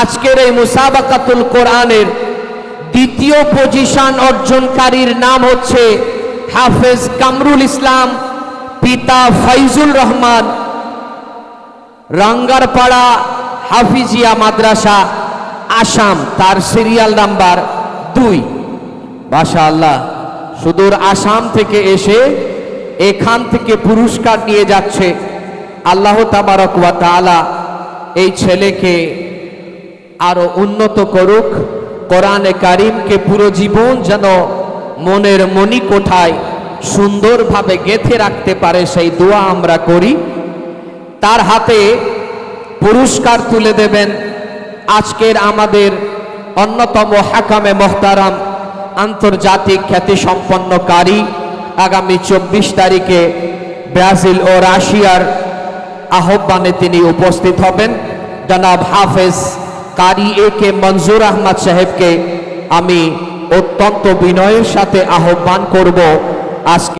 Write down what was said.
আজকের এই মুসাবাকাতুল কোরআনের দ্বিতীয় পজিশন অর্জনকারীর নাম হচ্ছে হাফেজ কামরুল ইসলাম, পিতা ফয়জুল রহমান, রাঙ্গারপাড়া হাফিজিয়া মাদ্রাসা, আসাম। তার সিরিয়াল নাম্বার 2। মাশাআল্লাহ, সুদূর আসাম থেকে এসে এখান থেকে পুরস্কার নিয়ে যাচ্ছে। আল্লাহ তাবারক ওয়া তাআলা এই ছেলেকে আরো উন্নত করুক, কোরআনে কারিমকে পুরো জীবন যেন মনের মণিকোঠায় সুন্দরভাবে গেঁথে রাখতে পারে, সেই দোয়া আমরা করি। তার হাতে পুরস্কার তুলে দেবেন আজকের আমাদের অন্যতম হাকামে মোহতারাম, আন্তর্জাতিক খ্যাতিসম্পন্ন কারি। আগামী 24 তারিখে ব্রাজিল ও রাশিয়ার আহ্বানে তিনি উপস্থিত হবেন। জনাব হাফেজ কারি এ কে মনজুর আহমদ সাহেবকে আমি অত্যন্ত বিনয়ের সাথে আহ্বান করব আজকে